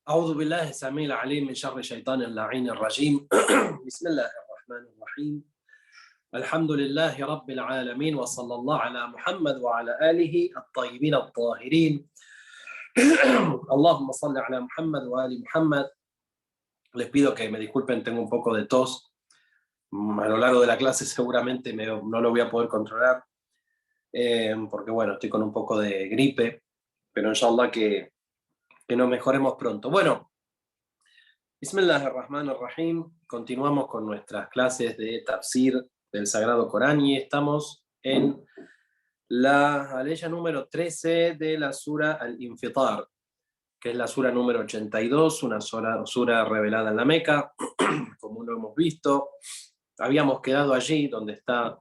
أعوذ بالله السميع العليم من شر الشيطان اللعين الرجيم بسم الله الرحمن الرحيم الحمد لله رب العالمين وصلى الله على محمد وعلى آله الطيبين الطاهرين اللهم صل على محمد وآل محمد. Les pido que me disculpen, tengo un poco de tos. A lo largo de la clase seguramente no lo voy a poder controlar, porque bueno, estoy con un poco de gripe, pero inshallah que nos mejoremos pronto. Bueno, Bismillahirrahmanirrahim. Continuamos con nuestras clases de tafsir del Sagrado Corán y estamos en la aleya número 13 de la sura Al-Infitar, que es la sura número 82, una sura revelada en la Meca, como lo hemos visto. Habíamos quedado allí donde está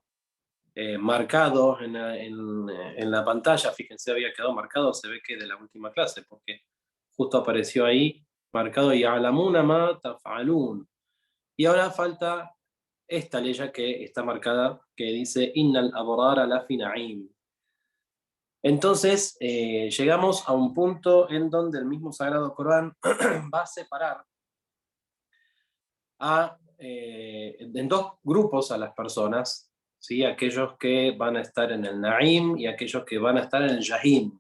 marcado en la pantalla, fíjense, había quedado marcado, se ve que de la última clase, porque justo apareció ahí marcado ya'lamuna ma taf'alun. Y ahora falta esta ley que está marcada, que dice innal abrara lafi na'im. Entonces llegamos a un punto en donde el mismo Sagrado Corán va a separar en dos grupos a las personas, ¿sí? Aquellos que van a estar en el Na'im y aquellos que van a estar en el Jahim.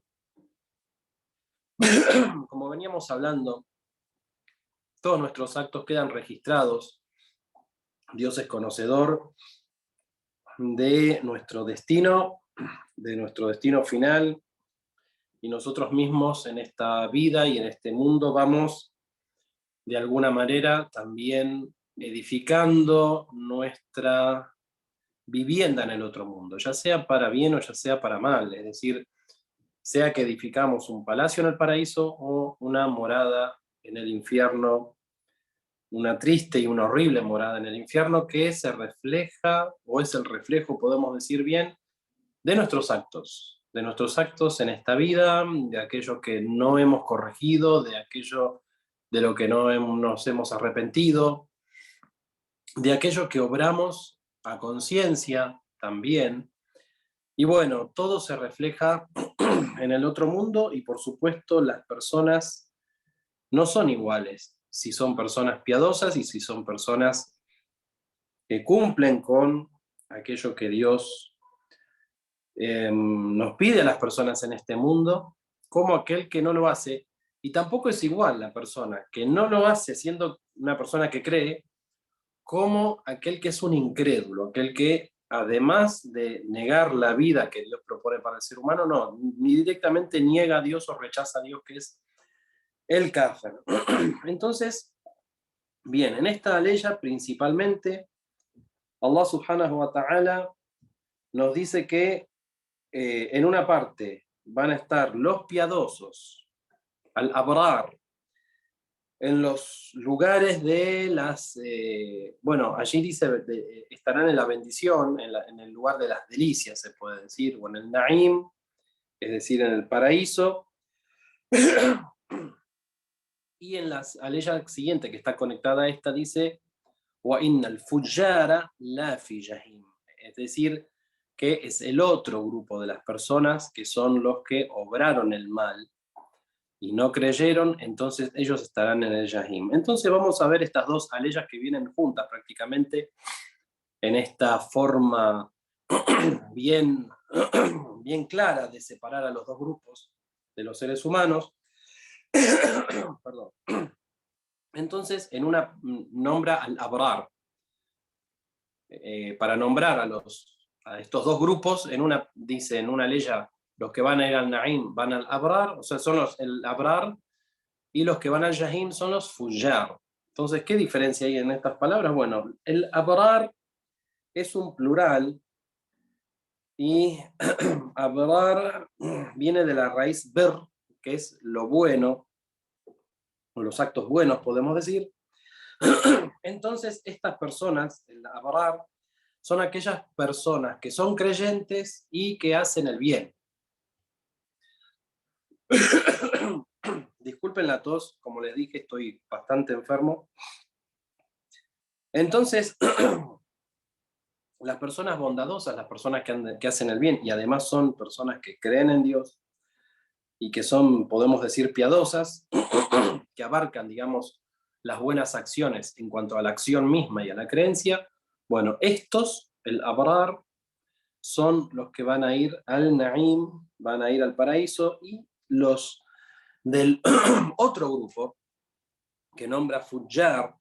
Como veníamos hablando, todos nuestros actos quedan registrados. Dios es conocedor de nuestro destino final, y nosotros mismos en esta vida y en este mundo vamos de alguna manera también edificando nuestra vivienda en el otro mundo, ya sea para bien o ya sea para mal, es decir, sea que edificamos un palacio en el paraíso o una morada en el infierno, una triste y una horrible morada en el infierno que se refleja, o es el reflejo, podemos decir bien, de nuestros actos en esta vida, de aquello que no hemos corregido, de aquello de lo que no nos hemos arrepentido, de aquello que obramos a conciencia también. Y bueno, todo se refleja en el otro mundo, y por supuesto las personas no son iguales, si son personas piadosas y si son personas que cumplen con aquello que Dios nos pide a las personas en este mundo, como aquel que no lo hace. Y tampoco es igual la persona que no lo hace siendo una persona que cree, como aquel que es un incrédulo, aquel que además de negar la vida que Dios propone para el ser humano, no, ni directamente niega a Dios o rechaza a Dios, que es el kafir. Entonces, bien, en esta ley principalmente Allah subhanahu wa ta'ala nos dice que en una parte van a estar los piadosos, al-abrar, en los lugares de las, bueno, allí dice, estarán en la bendición, en el lugar de las delicias, se puede decir, o en el na'im, es decir, en el paraíso. Y en la aleya siguiente, que está conectada a esta, dice وَإِنَّ الْفُجَّارَ لَفِي جَحِيمٍ, es decir, que es el otro grupo de las personas que son los que obraron el mal y no creyeron, entonces ellos estarán en el Jahim. Entonces vamos a ver estas dos aleyas que vienen juntas prácticamente en esta forma bien, bien clara de separar a los dos grupos de los seres humanos. Perdón. Entonces, en una nombra al Abrar, para nombrar a estos dos grupos, dice en una aleya, los que van a ir al Na'im van al Abrar, o sea, son el Abrar, y los que van al Jahim son los Fujjar. Entonces, ¿qué diferencia hay en estas palabras? Bueno, el Abrar es un plural, y Abrar viene de la raíz ber, que es lo bueno, o los actos buenos, podemos decir. Entonces, estas personas, el Abrar, son aquellas personas que son creyentes y que hacen el bien. Disculpen la tos, como les dije, estoy bastante enfermo. Entonces, las personas bondadosas, las personas que hacen el bien y además son personas que creen en Dios, y que son, podemos decir, piadosas, que abarcan, digamos, las buenas acciones en cuanto a la acción misma y a la creencia, bueno, estos, el abrar, son los que van a ir al Na'im, van a ir al paraíso, y los del otro grupo, que nombra Fujjar.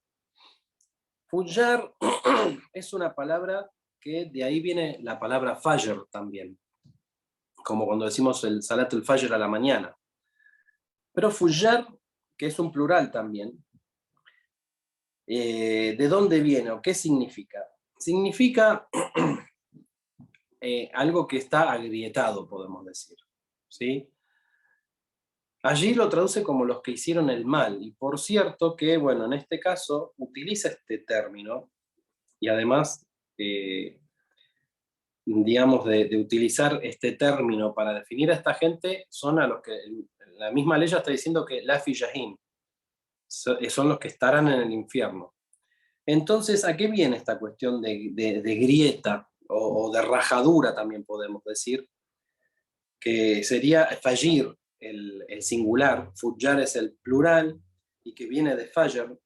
Fujjar es una palabra que de ahí viene la palabra Fajr también, como cuando decimos el Salat al-Fajr a la mañana. Pero Fujjar, que es un plural también, ¿de dónde viene o qué significa? Significa algo que está agrietado, podemos decir, ¿sí? Allí lo traduce como los que hicieron el mal, y por cierto que, bueno, en este caso utiliza este término, y además, digamos, de utilizar este término para definir a esta gente, son a los que la misma ley ya está diciendo que la fi jahim, son los que estarán en el infierno. Entonces, ¿a qué viene esta cuestión de grieta o de rajadura también podemos decir? Que sería fajir el singular, fujjar es el plural, y que viene de fajr.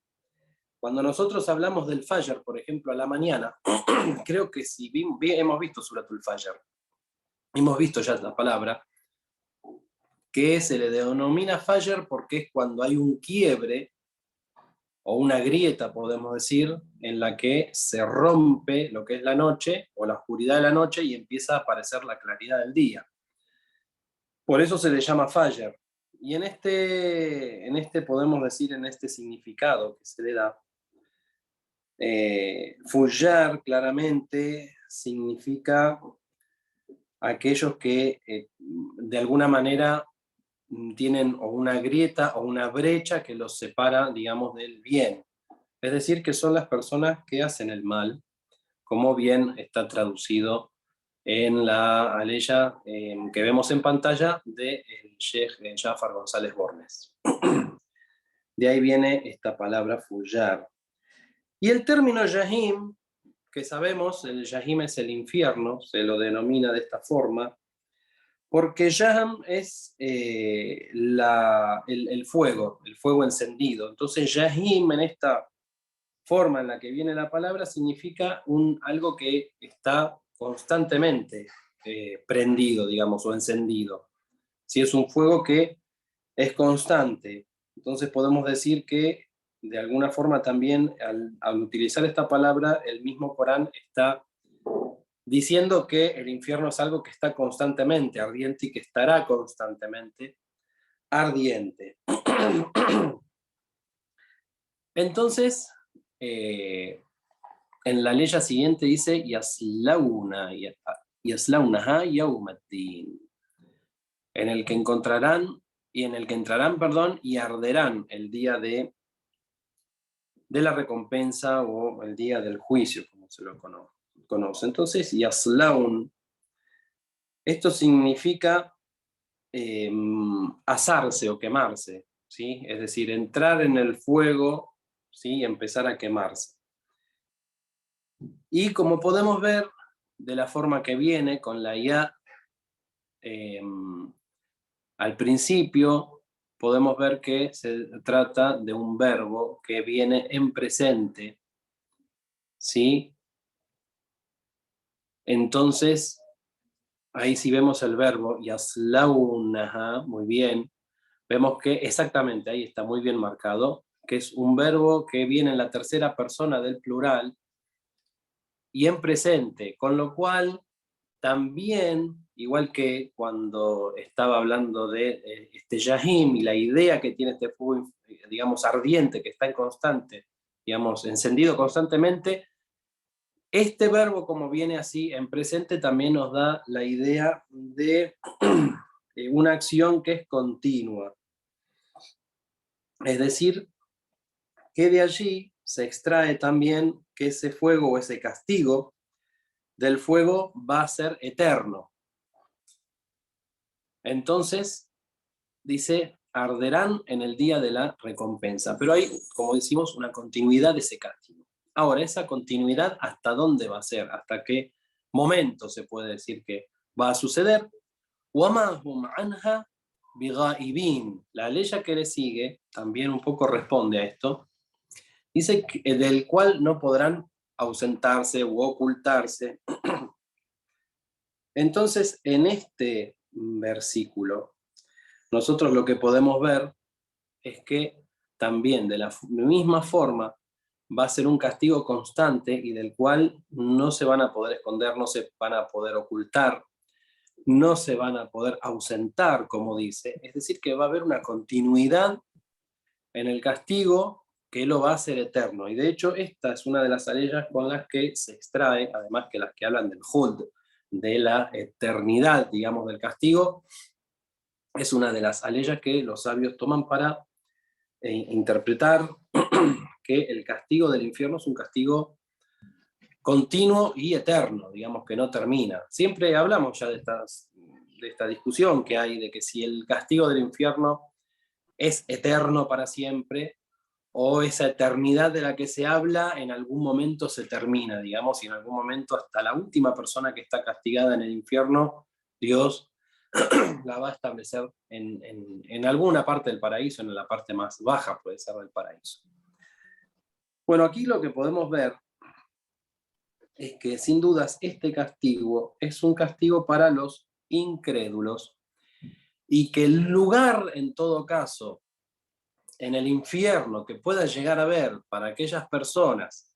Cuando nosotros hablamos del fajr, por ejemplo, a la mañana, creo que si hemos visto Suratul Fajr, hemos visto ya la palabra, que se le denomina fajr porque es cuando hay un quiebre o una grieta, podemos decir, en la que se rompe lo que es la noche o la oscuridad de la noche y empieza a aparecer la claridad del día. Por eso se le llama Fajr. Y en este podemos decir, en este significado que se le da, Fujjar claramente significa aquellos que de alguna manera tienen o una grieta o una brecha que los separa, digamos, del bien. Es decir, que son las personas que hacen el mal, como bien está traducido en la aleya que vemos en pantalla del Sheikh Jafar González Bornes. De ahí viene esta palabra Fujjar. Y el término Jahim, que sabemos, el Jahim es el infierno, se lo denomina de esta forma, porque Jaham es el fuego, el fuego encendido. Entonces Jahim, en esta forma en la que viene la palabra, significa algo que está constantemente prendido, digamos, o encendido. Si es un fuego que es constante, entonces podemos decir que de alguna forma también al utilizar esta palabra, el mismo Corán está diciendo que el infierno es algo que está constantemente ardiente y que estará constantemente ardiente. Entonces, en la ley siguiente dice yaslaunaha yawmaddin, en el que encontrarán y en el que entrarán, perdón, y arderán el día de la recompensa o el día del juicio, como se lo conoce. Entonces, yaslaun, esto significa asarse o quemarse, ¿sí? Es decir, entrar en el fuego, ¿sí? Y empezar a quemarse. Y como podemos ver, de la forma que viene, con la ya al principio, podemos ver que se trata de un verbo que viene en presente, ¿sí? Entonces, ahí sí vemos el verbo, yaslaunaha, muy bien. Vemos que exactamente, ahí está muy bien marcado, que es un verbo que viene en la tercera persona del plural y en presente, con lo cual también, igual que cuando estaba hablando de este Yahim y la idea que tiene este fuego, digamos, ardiente, que está en constante, digamos, encendido constantemente, este verbo, como viene así en presente, también nos da la idea de una acción que es continua. Es decir, que de allí se extrae también que ese fuego o ese castigo del fuego va a ser eterno. Entonces, dice, arderán en el día de la recompensa. Pero hay, como decimos, una continuidad de ese castigo. Ahora, esa continuidad, ¿hasta dónde va a ser? ¿Hasta qué momento se puede decir que va a suceder? وَمَا هُمْ عَنْهَا Bigaibim. La aleya que le sigue también un poco responde a esto. Dice que, del cual no podrán ausentarse u ocultarse. Entonces, en este versículo, nosotros lo que podemos ver es que también de la misma forma va a ser un castigo constante y del cual no se van a poder esconder, no se van a poder ocultar, no se van a poder ausentar, como dice. Es decir, que va a haber una continuidad en el castigo que lo va a hacer eterno. Y de hecho, esta es una de las aleyas con las que se extrae, además que las que hablan del Hud, de la eternidad, digamos, del castigo, es una de las aleyas que los sabios toman para interpretar que el castigo del infierno es un castigo continuo y eterno, digamos que no termina. Siempre hablamos ya de esta discusión que hay de que si el castigo del infierno es eterno para siempre o esa eternidad de la que se habla en algún momento se termina, digamos, y en algún momento hasta la última persona que está castigada en el infierno, Dios la va a establecer en alguna parte del paraíso, en la parte más baja puede ser del paraíso. Bueno, aquí lo que podemos ver es que sin dudas este castigo es un castigo para los incrédulos y que el lugar en todo caso en el infierno que pueda llegar a haber para aquellas personas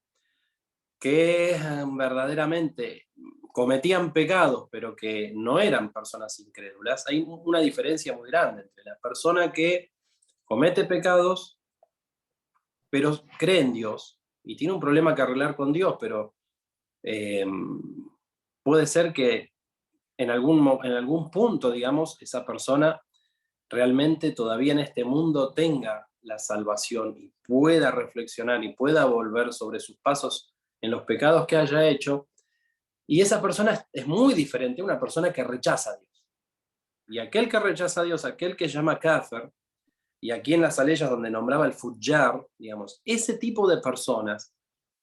que verdaderamente cometían pecados, pero que no eran personas incrédulas, hay una diferencia muy grande entre la persona que comete pecados, pero cree en Dios, y tiene un problema que arreglar con Dios, pero puede ser que en algún punto, digamos, esa persona realmente todavía en este mundo tenga la salvación y pueda reflexionar y pueda volver sobre sus pasos en los pecados que haya hecho, y esa persona es muy diferente a una persona que rechaza a Dios. Y aquel que rechaza a Dios, aquel que llama Kafir, y aquí en las aleyas donde nombraba el Fujjar, digamos, ese tipo de personas,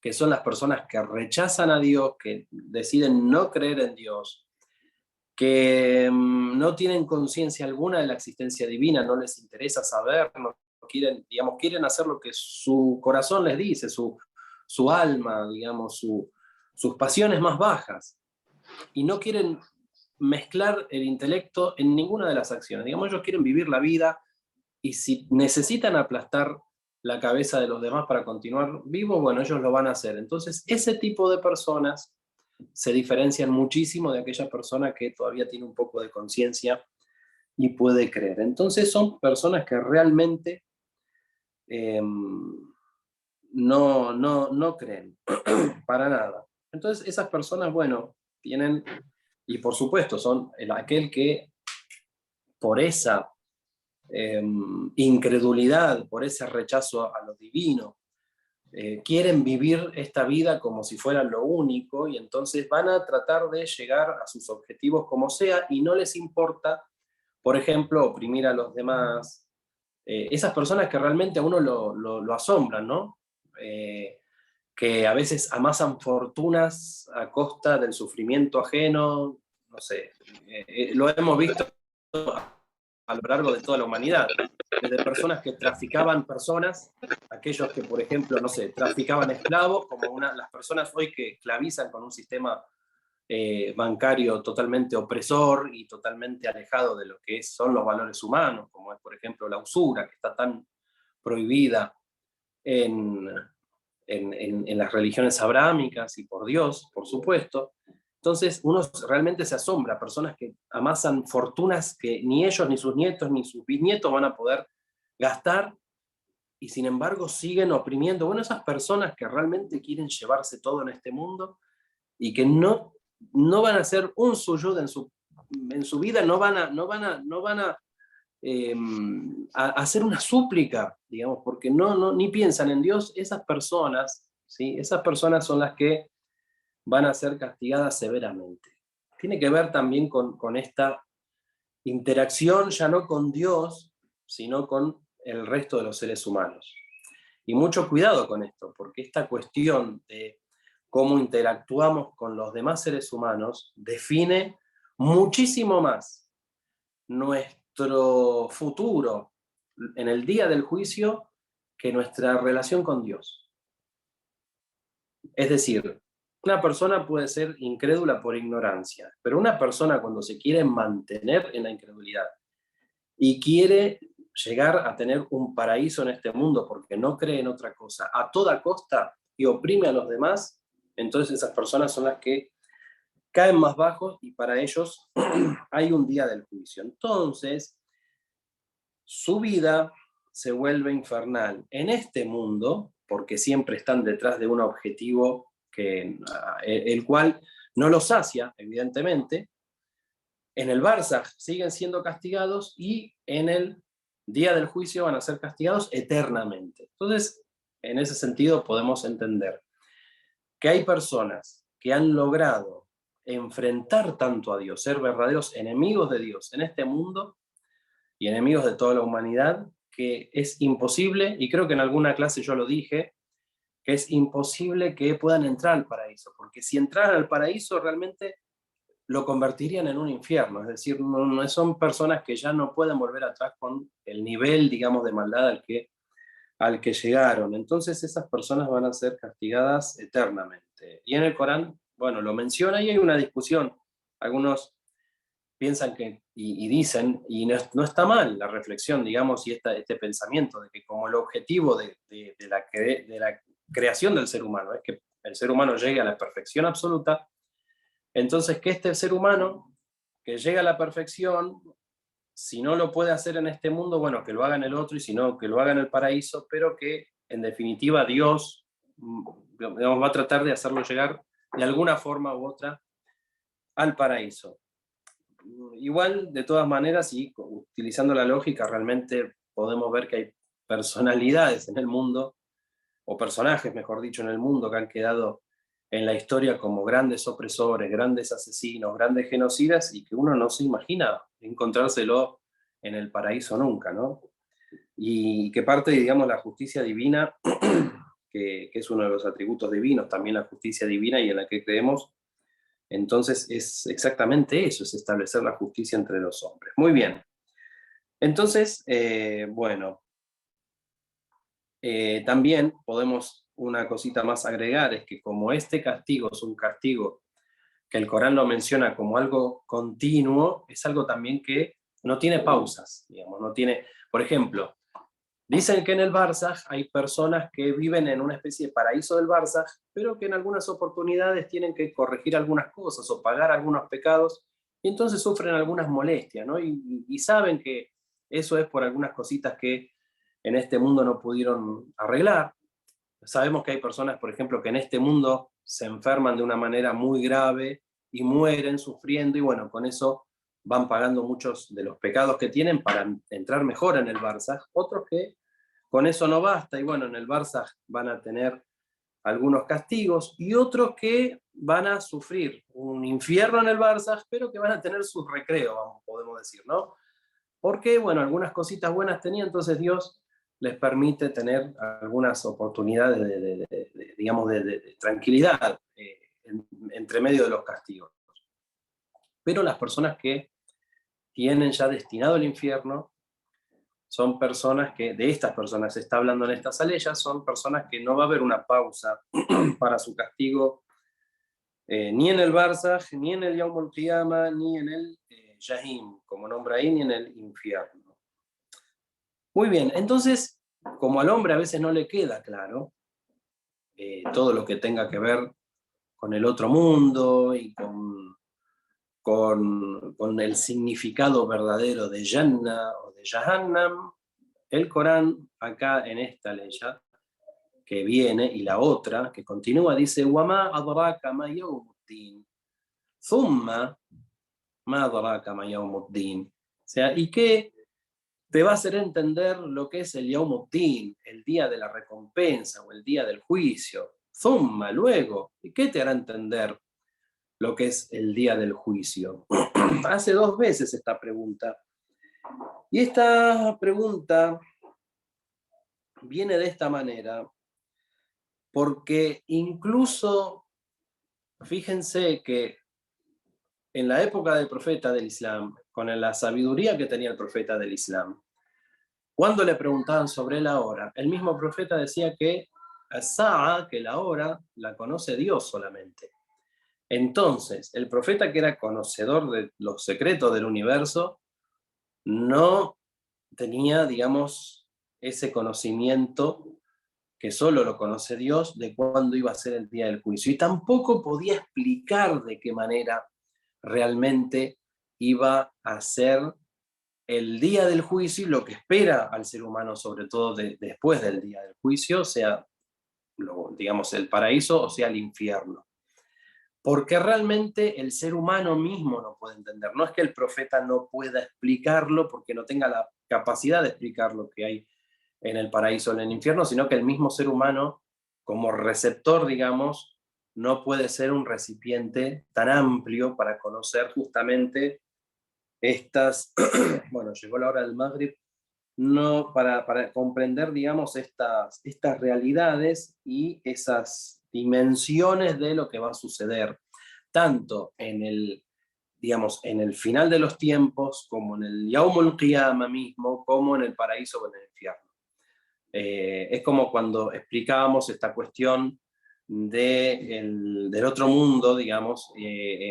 que son las personas que rechazan a Dios, que deciden no creer en Dios, que no tienen conciencia alguna de la existencia divina, no les interesa saber, no quieren, digamos, quieren hacer lo que su corazón les dice, su alma, digamos, sus pasiones más bajas, y no quieren mezclar el intelecto en ninguna de las acciones. Digamos, ellos quieren vivir la vida y si necesitan aplastar la cabeza de los demás para continuar vivos, bueno, ellos lo van a hacer. Entonces, ese tipo de personas se diferencian muchísimo de aquella persona que todavía tiene un poco de conciencia y puede creer. Entonces, son personas que realmente no creen, para nada. Entonces, esas personas, bueno, tienen, y por supuesto, son aquel que por esa incredulidad, por ese rechazo a lo divino, quieren vivir esta vida como si fuera lo único y entonces van a tratar de llegar a sus objetivos como sea y no les importa, por ejemplo, oprimir a los demás. Esas personas que realmente a uno lo asombran, ¿no? Que a veces amasan fortunas a costa del sufrimiento ajeno, no sé, lo hemos visto a lo largo de toda la humanidad, desde personas que traficaban personas, aquellos que, por ejemplo, no sé, traficaban esclavos, como las personas hoy que esclavizan con un sistema bancario totalmente opresor y totalmente alejado de lo que son los valores humanos, como es, por ejemplo, la usura, que está tan prohibida en las religiones abrahámicas y por Dios, por supuesto. Entonces uno realmente se asombra, personas que amasan fortunas que ni ellos, ni sus nietos, ni sus bisnietos van a poder gastar y sin embargo siguen oprimiendo. Bueno, esas personas que realmente quieren llevarse todo en este mundo y que no van a hacer un suyud en su vida, no van a hacer una súplica, digamos, porque ni piensan en Dios. Esas personas, ¿sí? Esas personas son las que van a ser castigadas severamente. Tiene que ver también con esta interacción ya no con Dios, sino con el resto de los seres humanos. Y mucho cuidado con esto, porque esta cuestión de cómo interactuamos con los demás seres humanos define muchísimo más nuestro futuro en el día del juicio que nuestra relación con Dios. Es decir, una persona puede ser incrédula por ignorancia, pero una persona cuando se quiere mantener en la incredulidad y quiere llegar a tener un paraíso en este mundo porque no cree en otra cosa a toda costa y oprime a los demás, entonces esas personas son las que caen más bajos y para ellos hay un día del juicio. Entonces, su vida se vuelve infernal en este mundo, porque siempre están detrás de un objetivo el cual no los sacia, evidentemente. En el Barzaj siguen siendo castigados y en el día del juicio van a ser castigados eternamente. Entonces, en ese sentido podemos entender que hay personas que han logrado enfrentar tanto a Dios, ser verdaderos enemigos de Dios en este mundo y enemigos de toda la humanidad, que es imposible, y creo que en alguna clase yo lo dije, que es imposible que puedan entrar al paraíso, porque si entraran al paraíso realmente lo convertirían en un infierno, es decir, no son personas que ya no pueden volver atrás con el nivel, digamos, de maldad al que llegaron. Entonces esas personas van a ser castigadas eternamente. Y en el Corán, bueno, lo menciona y hay una discusión. Algunos piensan que, y dicen, y no está mal la reflexión, digamos, y este pensamiento de que como el objetivo de la creación del ser humano es que el ser humano llegue a la perfección absoluta, entonces que este ser humano que llega a la perfección, si no lo puede hacer en este mundo, bueno, que lo haga en el otro, y si no, que lo haga en el paraíso, pero que en definitiva Dios, digamos, va a tratar de hacerlo llegar de alguna forma u otra al paraíso. Igual, de todas maneras, y utilizando la lógica, realmente podemos ver que hay personalidades en el mundo, o personajes, mejor dicho, en el mundo, que han quedado en la historia como grandes opresores, grandes asesinos, grandes genocidas, y que uno no se imagina encontrárselo en el paraíso nunca, ¿no? Y que parte, digamos, la justicia divina, que es uno de los atributos divinos, también la justicia divina y en la que creemos, entonces es exactamente eso, es establecer la justicia entre los hombres. Muy bien. Entonces, bueno, también podemos una cosita más agregar, es que como este castigo es un castigo que el Corán lo menciona como algo continuo, es algo también que no tiene pausas, digamos, no tiene, por ejemplo, dicen que en el Barzaj hay personas que viven en una especie de paraíso del Barzaj, pero que en algunas oportunidades tienen que corregir algunas cosas o pagar algunos pecados, y entonces sufren algunas molestias, ¿no? Y saben que eso es por algunas cositas que en este mundo no pudieron arreglar. Sabemos que hay personas, por ejemplo, que en este mundo se enferman de una manera muy grave y mueren sufriendo, y bueno, con eso van pagando muchos de los pecados que tienen para entrar mejor en el Barzaj. Otros que con eso no basta, y bueno, en el Barzaj van a tener algunos castigos, y otros que van a sufrir un infierno en el Barzaj, pero que van a tener su recreo, podemos decir, ¿no? Porque, bueno, algunas cositas buenas tenía, entonces Dios les permite tener algunas oportunidades digamos, de tranquilidad entre medio de los castigos. Pero las personas que tienen ya destinado el infierno son personas que, de estas personas se está hablando en estas aleyas, son personas que no va a haber una pausa para su castigo, ni en el Barzaj, ni en el Yawm al-Qiyamah, ni en el Jahim, como nombra ahí, ni en el infierno. Muy bien, entonces, como al hombre a veces no le queda claro todo lo que tenga que ver con el otro mundo y con el significado verdadero de Jannah o de Jahannam, el Corán, acá en esta ley que viene, y la otra, que continúa, dice, وَمَا أَدْرَاكَ مَا يَوْمُ الدِّينِ ثُمَّ مَا أَدْرَاكَ مَا يَوْمُ الدِّينِ. O sea, ¿y qué te va a hacer entender lo que es el Yawm al-Din, el día de la recompensa o el día del juicio? Zumma, luego, ¿y qué te hará entender lo que es el día del juicio? Hace 2 veces esta pregunta. Y esta pregunta viene de esta manera, porque incluso, fíjense que en la época del profeta del Islam, con la sabiduría que tenía el profeta del Islam. Cuando le preguntaban sobre la hora, el mismo profeta decía que as-sa'a, que la hora, la conoce Dios solamente. Entonces, el profeta, que era conocedor de los secretos del universo, no tenía, digamos, ese conocimiento que solo lo conoce Dios de cuándo iba a ser el día del juicio. Y tampoco podía explicar de qué manera realmente iba a ser el día del juicio y lo que espera al ser humano, sobre todo después del día del juicio, sea, digamos, el paraíso o sea el infierno. Porque realmente el ser humano mismo no puede entender. No es que el profeta no pueda explicarlo porque no tenga la capacidad de explicar lo que hay en el paraíso o en el infierno, sino que el mismo ser humano, como receptor, digamos, no puede ser un recipiente tan amplio para conocer justamente estas, bueno, llegó la hora del Maghrib, no, para comprender, digamos, estas realidades y esas dimensiones de lo que va a suceder, tanto en el, digamos, en el final de los tiempos, como en el Yaumul Qiyama mismo, como en el paraíso o en el infierno. Es como cuando explicábamos esta cuestión del otro mundo, digamos,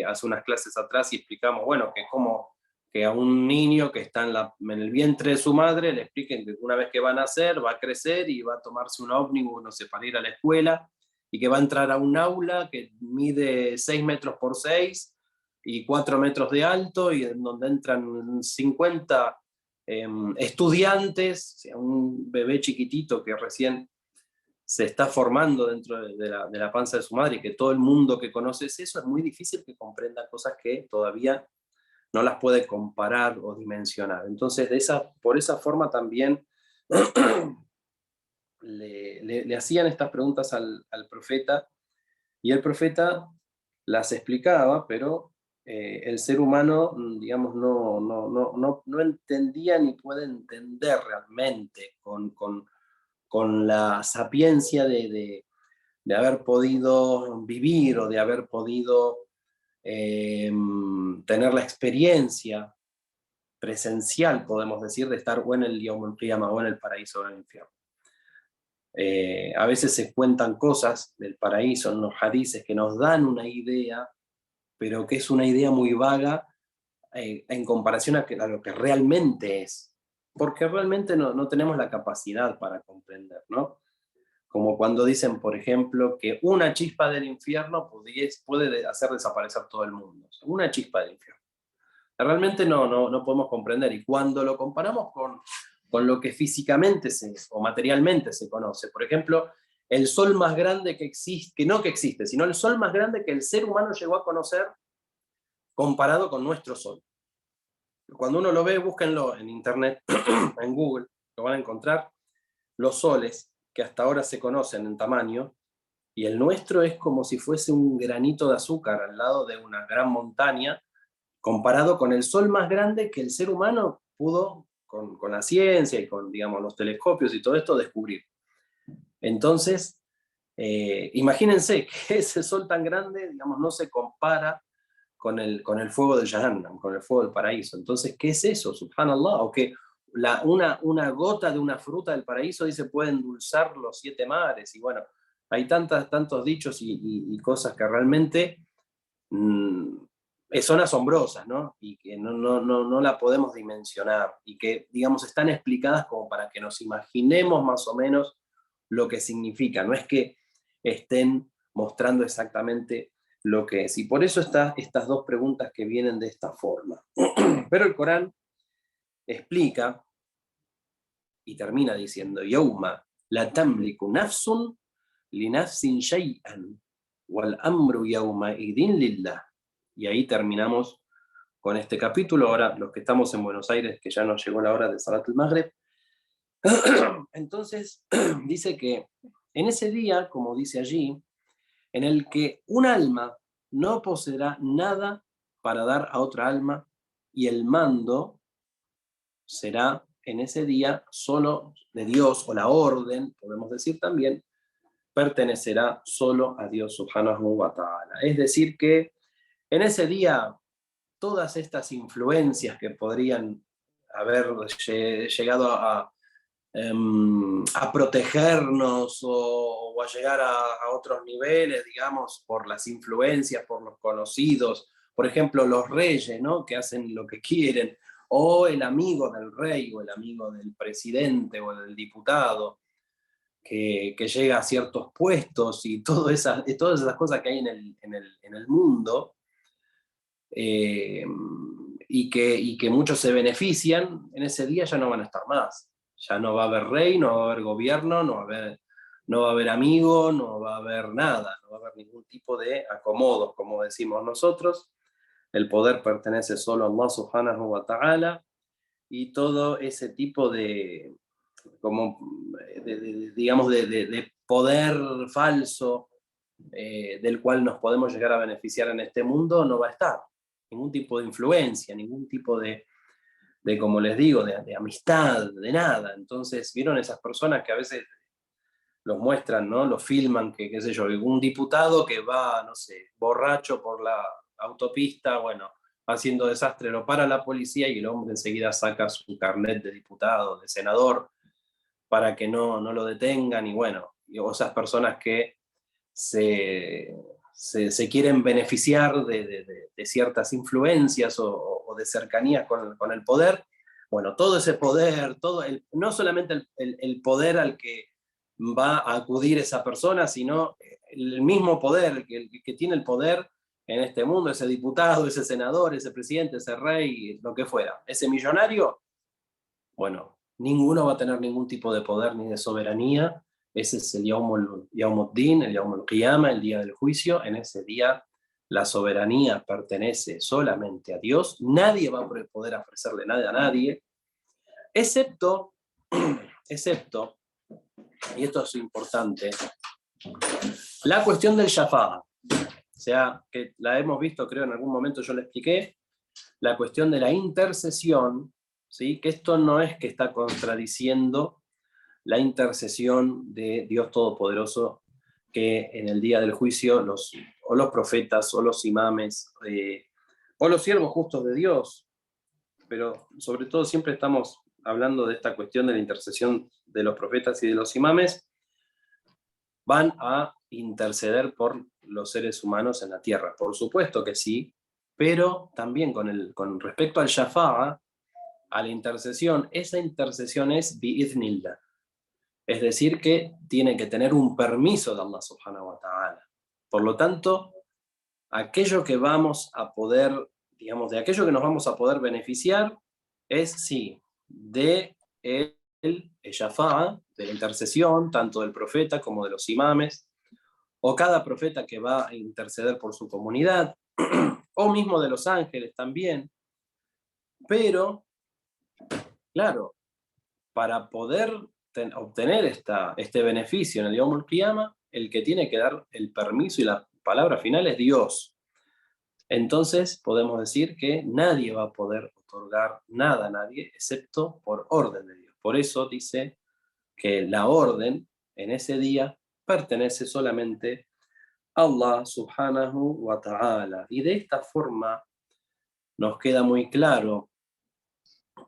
hace unas clases atrás y explicamos, bueno, que como que a un niño que está en el vientre de su madre le expliquen que una vez que va a nacer, va a crecer y va a tomarse un ómnibus, no sé, para ir a la escuela, y que va a entrar a un aula que mide 6 metros por 6 y 4 metros de alto, y en donde entran 50 estudiantes, o sea, un bebé chiquitito que recién se está formando dentro de la panza de su madre, y que todo el mundo que conoce eso, es muy difícil que comprenda cosas que todavía no las puede comparar o dimensionar. Entonces, por esa forma también le hacían estas preguntas al profeta, y el profeta las explicaba, pero el ser humano, digamos, no entendía ni puede entender realmente con la sapiencia de haber podido vivir o de haber podido tener la experiencia presencial, podemos decir, de estar o en el Yawm al-Qiyamah o en el paraíso o en el infierno. A veces se cuentan cosas del paraíso en los hadices que nos dan una idea, pero que es una idea muy vaga en comparación a lo que realmente es, porque realmente no tenemos la capacidad para comprender, ¿no? Como cuando dicen, por ejemplo, que una chispa del infierno puede hacer desaparecer todo el mundo. Una chispa del infierno. Realmente no podemos comprender, y cuando lo comparamos con lo que físicamente o materialmente se conoce, por ejemplo, el sol más grande que existe, sino el sol más grande que el ser humano llegó a conocer comparado con nuestro sol. Cuando uno lo ve, búsquenlo en internet, en Google, lo van a encontrar, los soles que hasta ahora se conocen en tamaño, y el nuestro es como si fuese un granito de azúcar al lado de una gran montaña, comparado con el sol más grande que el ser humano pudo, con la ciencia y con, digamos, los telescopios y todo esto, descubrir. Entonces, imagínense que ese sol tan grande, digamos, no se compara con el fuego del Jahannam, con el fuego del paraíso. Entonces, ¿qué es eso? Subhanallah. O que una gota de una fruta del paraíso dice puede endulzar los 7 mares. Y bueno, hay tantos dichos y cosas que realmente son asombrosas, ¿no? Y que no la podemos dimensionar, y que, digamos, están explicadas como para que nos imaginemos más o menos lo que significa. No es que estén mostrando exactamente lo que es. Y por eso están estas dos preguntas que vienen de esta forma. Pero el Corán explica y termina diciendo: Yawma la tamliku nafsun li nafsin shay'an wal amru yawma idin lillah. Y ahí terminamos con este capítulo. Ahora, los que estamos en Buenos Aires, que ya nos llegó la hora de Salat al-Maghrib, entonces dice que en ese día, como dice allí, en el que un alma no poseerá nada para dar a otra alma, y el mando será en ese día solo de Dios, o la orden, podemos decir también, pertenecerá solo a Dios subhanahu wa ta'ala. Es decir que en ese día todas estas influencias que podrían haber llegado a protegernos o a llegar a otros niveles, digamos, por las influencias, por los conocidos, por ejemplo, los reyes, ¿no? Que hacen lo que quieren, o el amigo del rey, o el amigo del presidente, o del diputado, que llega a ciertos puestos, y todas esas cosas que hay en el mundo, y que muchos se benefician, en ese día ya no van a estar más. Ya no va a haber rey, no va a haber gobierno, no va a haber amigo, no va a haber nada, no va a haber ningún tipo de acomodos, como decimos nosotros. El poder pertenece solo a Allah subhanahu wa ta'ala, y todo ese tipo digamos, de poder falso, del cual nos podemos llegar a beneficiar en este mundo, no va a estar. Ningún tipo de influencia, ningún tipo como les digo, de amistad, de nada. Entonces, ¿vieron esas personas que a veces los muestran, ¿no? Los filman, que qué sé yo, un diputado que va, no sé, borracho por la autopista, bueno, haciendo desastre, lo para la policía y el hombre enseguida saca su carnet de diputado, de senador, para que no lo detengan, y bueno, o esas personas que se quieren beneficiar de ciertas influencias o de cercanía con el poder. Bueno, todo ese poder, no solamente el poder al que va a acudir esa persona, sino el mismo poder, que tiene el poder en este mundo, ese diputado, ese senador, ese presidente, ese rey, lo que fuera, ese millonario, bueno, ninguno va a tener ningún tipo de poder ni de soberanía. Ese es el Yawmuddin, el Yawmul Qiyama, el día del juicio. En ese día la soberanía pertenece solamente a Dios. Nadie va a poder ofrecerle nada a nadie, excepto, y esto es importante, la cuestión del Shafa'a. O sea, que la hemos visto, creo, en algún momento yo le expliqué, la cuestión de la intercesión, ¿sí? Que esto no es que está contradiciendo la intercesión de Dios Todopoderoso, que en el día del juicio los profetas, o los imames, o los siervos justos de Dios, pero sobre todo siempre estamos hablando de esta cuestión de la intercesión de los profetas y de los imames, van a interceder por los seres humanos en la tierra. Por supuesto que sí, pero también con respecto al Shafa'a, a la intercesión, esa intercesión es bi'idhnillah. Es decir, que tiene que tener un permiso de Allah subhanahu wa ta'ala. Por lo tanto, aquello que vamos a poder, digamos, de aquello que nos vamos a poder beneficiar es, sí, de el Shafa'a, de la intercesión, tanto del profeta como de los imames, o cada profeta que va a interceder por su comunidad, o mismo de los ángeles también. Pero, claro, para poder obtener este beneficio en el Yawmul Qiyama, el que tiene que dar el permiso y la palabra final es Dios. Entonces podemos decir que nadie va a poder otorgar nada a nadie excepto por orden de Dios. Por eso dice que la orden en ese día pertenece solamente a Allah subhanahu wa ta'ala. Y de esta forma nos queda muy claro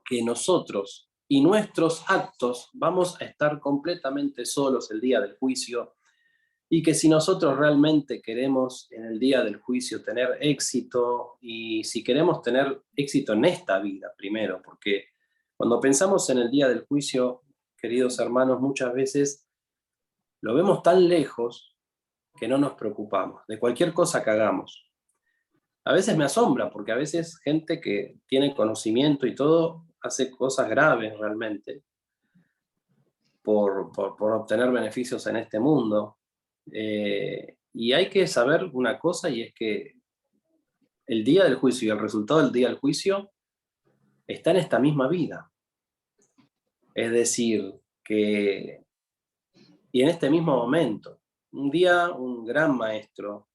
que nosotros y nuestros actos vamos a estar completamente solos el día del juicio, y que si nosotros realmente queremos en el día del juicio tener éxito, y si queremos tener éxito en esta vida primero, porque cuando pensamos en el día del juicio, queridos hermanos, muchas veces lo vemos tan lejos que no nos preocupamos de cualquier cosa que hagamos. A veces me asombra, porque a veces gente que tiene conocimiento y todo hace cosas graves realmente por obtener beneficios en este mundo. Y hay que saber una cosa, y es que el día del juicio y el resultado del día del juicio está en esta misma vida. Es decir, que, y en este mismo momento, un día un gran maestro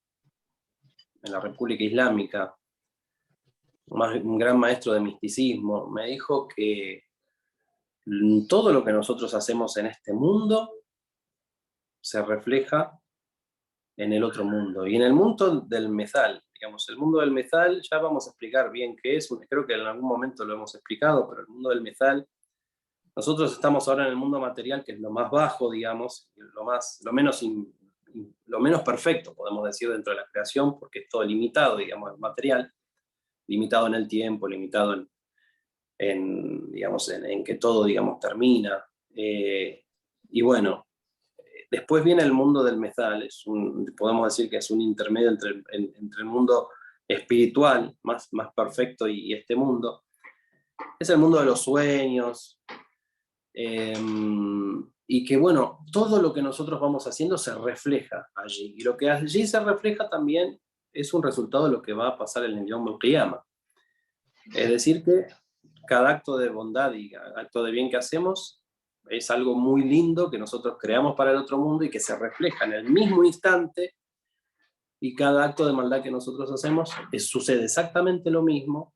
en la República Islámica, un gran maestro de misticismo, me dijo que todo lo que nosotros hacemos en este mundo se refleja en el otro mundo. Y en el mundo del mezal, Digamos, el mundo del methal, ya vamos a explicar bien qué es, creo que en algún momento lo hemos explicado, pero el mundo del methal, nosotros estamos ahora en el mundo material, que es lo más bajo, digamos, lo menos perfecto, podemos decir, dentro de la creación, porque es todo limitado, digamos, el material, limitado en el tiempo, limitado digamos, en que todo, digamos, termina. Y bueno, después viene el mundo del methal, podemos decir que es un intermedio entre el mundo espiritual, más perfecto, y este mundo. Es el mundo de los sueños, y que bueno, todo lo que nosotros vamos haciendo se refleja allí, y lo que allí se refleja también es un resultado de lo que va a pasar en el Yom al-Qiyamah. Es decir, que cada acto de bondad y acto de bien que hacemos es algo muy lindo que nosotros creamos para el otro mundo y que se refleja en el mismo instante, y cada acto de maldad que nosotros hacemos sucede exactamente lo mismo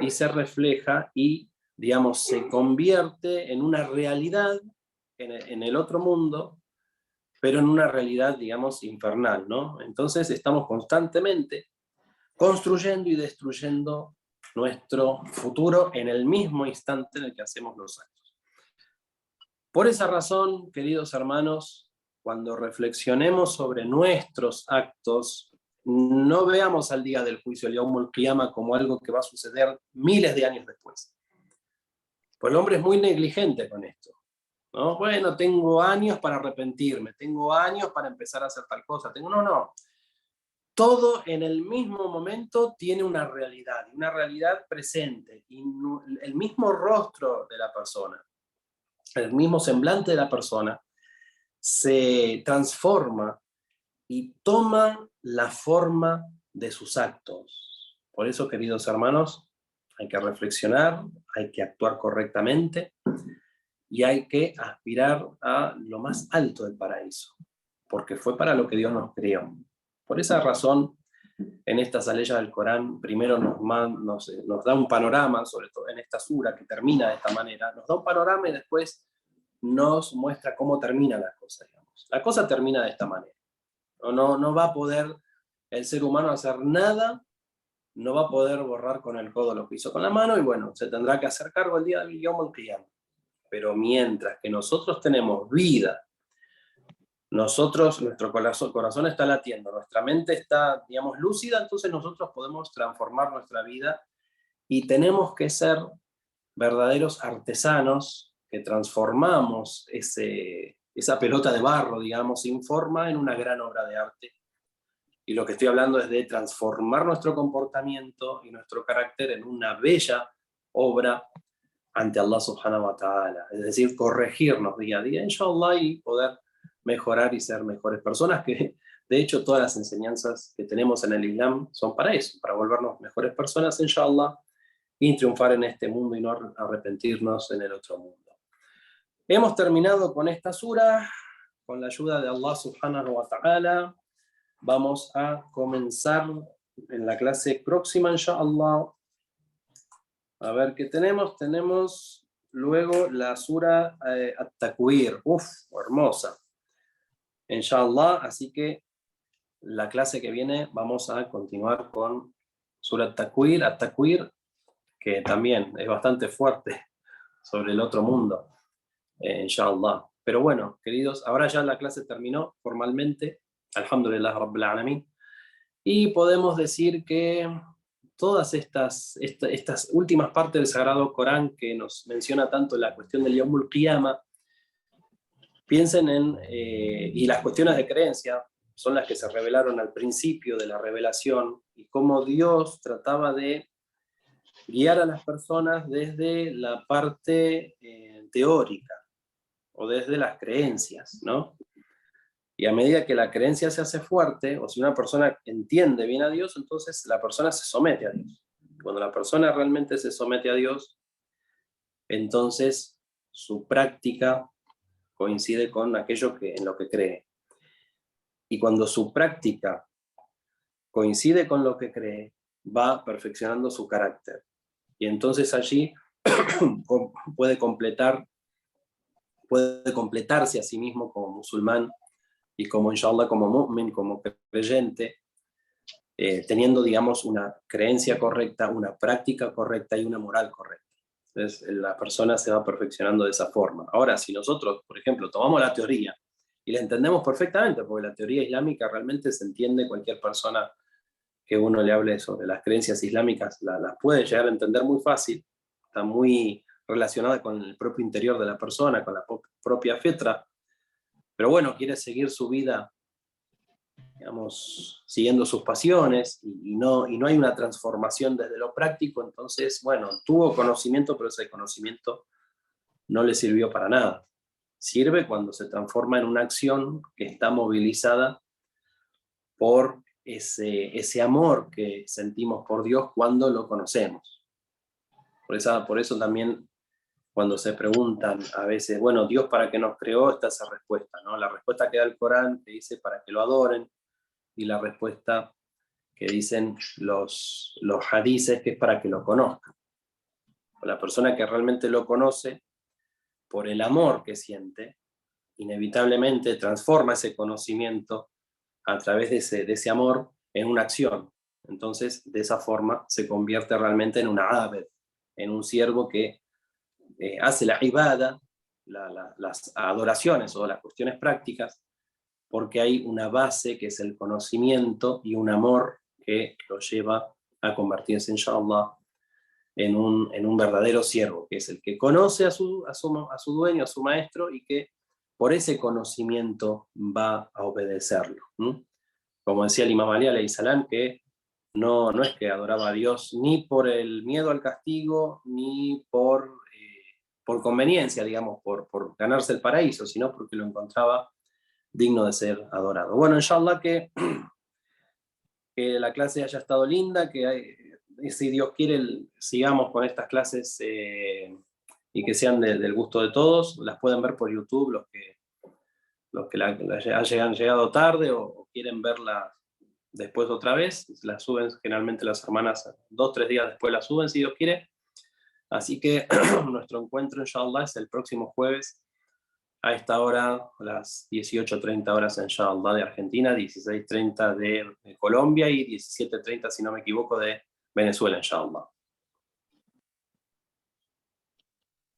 y se refleja y, digamos, se convierte en una realidad en el otro mundo, pero en una realidad, digamos, infernal, ¿no? Entonces estamos constantemente construyendo y destruyendo nuestro futuro en el mismo instante en el que hacemos los actos. Por esa razón, queridos hermanos, cuando reflexionemos sobre nuestros actos, no veamos al día del juicio, el Yawm al-Qiyamah, como algo que va a suceder miles de años después. Pues el hombre es muy negligente con esto, ¿no? Bueno, tengo años para arrepentirme, tengo años para empezar a hacer tal cosa. No. Todo en el mismo momento tiene una realidad presente, y el mismo rostro de la persona, el mismo semblante de la persona se transforma y toma la forma de sus actos. Por eso, queridos hermanos, hay que reflexionar, hay que actuar correctamente y hay que aspirar a lo más alto del paraíso, porque fue para lo que Dios nos creó. Por esa razón, en estas aleyas del Corán, primero nos da un panorama, sobre todo en esta sura que termina de esta manera, nos da un panorama y después nos muestra cómo termina la cosa, digamos. La cosa termina de esta manera. No va a poder el ser humano hacer nada, no va a poder borrar con el codo lo que hizo con la mano, y bueno, se tendrá que hacer cargo el día del Yom al-Qiyamah. Pero mientras que nosotros tenemos vida, nuestro corazón está latiendo, nuestra mente está, digamos, lúcida, entonces nosotros podemos transformar nuestra vida, y tenemos que ser verdaderos artesanos que transformamos esa pelota de barro, digamos, sin forma, en una gran obra de arte. Y lo que estoy hablando es de transformar nuestro comportamiento y nuestro carácter en una bella obra ante Allah subhanahu wa ta'ala. Es decir, corregirnos día a día, inshallah, y poder mejorar y ser mejores personas, que de hecho todas las enseñanzas que tenemos en el Islam son para eso, para volvernos mejores personas, inshallah, y triunfar en este mundo y no arrepentirnos en el otro mundo. Hemos terminado con esta sura, con la ayuda de Allah subhanahu wa ta'ala. Vamos a comenzar en la clase próxima, inshallah. A ver qué tenemos. Tenemos luego la sura At-Takwir. Uf, hermosa. Inshallah, así que la clase que viene vamos a continuar con sura At-Takwir. At-Takwir, que también es bastante fuerte sobre el otro mundo, inshallah. Pero bueno, queridos, ahora ya la clase terminó formalmente, alhamdulillah rabbil alamin, y podemos decir que todas estas últimas partes del Sagrado Corán que nos menciona tanto la cuestión del Yawm al-Qiyamah, piensen y las cuestiones de creencia son las que se revelaron al principio de la revelación, y cómo Dios trataba de guiar a las personas desde la parte teórica, o desde las creencias, ¿no? Y a medida que la creencia se hace fuerte, o si una persona entiende bien a Dios, entonces la persona se somete a Dios. Cuando la persona realmente se somete a Dios, entonces su práctica coincide con aquello en lo que cree. Y cuando su práctica coincide con lo que cree, va perfeccionando su carácter. Y entonces allí puede completarse a sí mismo como musulmán, y como inshallah como mu'min, como creyente, teniendo, digamos, una creencia correcta, una práctica correcta y una moral correcta. Entonces, la persona se va perfeccionando de esa forma. Ahora, si nosotros, por ejemplo, tomamos la teoría y la entendemos perfectamente, porque la teoría islámica realmente se entiende, cualquier persona que uno le hable sobre las creencias islámicas las puede llegar a entender muy fácil, está muy relacionada con el propio interior de la persona, con la propia fetra, pero bueno, quiere seguir su vida, digamos, siguiendo sus pasiones, y no hay una transformación desde lo práctico. Entonces, bueno, tuvo conocimiento, pero ese conocimiento no le sirvió para nada. Sirve cuando se transforma en una acción que está movilizada por ese amor que sentimos por Dios cuando lo conocemos. Por eso también, cuando se preguntan a veces, bueno, Dios para qué nos creó, está esa respuesta, ¿no? La respuesta que da el Corán, que dice para que lo adoren, y la respuesta que dicen los hadices, que es para que lo conozcan. La persona que realmente lo conoce, por el amor que siente, inevitablemente transforma ese conocimiento a través de ese amor en una acción. Entonces, de esa forma se convierte realmente en una abed, en un siervo que hace la ibada, las adoraciones o las cuestiones prácticas, porque hay una base que es el conocimiento y un amor que lo lleva a convertirse, inshallah, en un verdadero siervo, que es el que conoce a su dueño, a su maestro, y que por ese conocimiento va a obedecerlo. Como decía el Imam Ali alayhi salam, que no es que adoraba a Dios ni por el miedo al castigo, ni por conveniencia, digamos, por ganarse el paraíso, sino porque lo encontraba digno de ser adorado. Bueno, inshallah que la clase haya estado linda, si Dios quiere sigamos con estas clases y que sean del gusto de todos. Las pueden ver por YouTube los que han llegado tarde o quieren verla después otra vez. Las suben generalmente las hermanas 2-3 días después, las suben si Dios quiere. Así que nuestro encuentro, inshallah, es el próximo jueves a esta hora, las 18:30 horas, inshallah, de Argentina, 16:30 de Colombia y 17:30, si no me equivoco, de Venezuela, inshallah.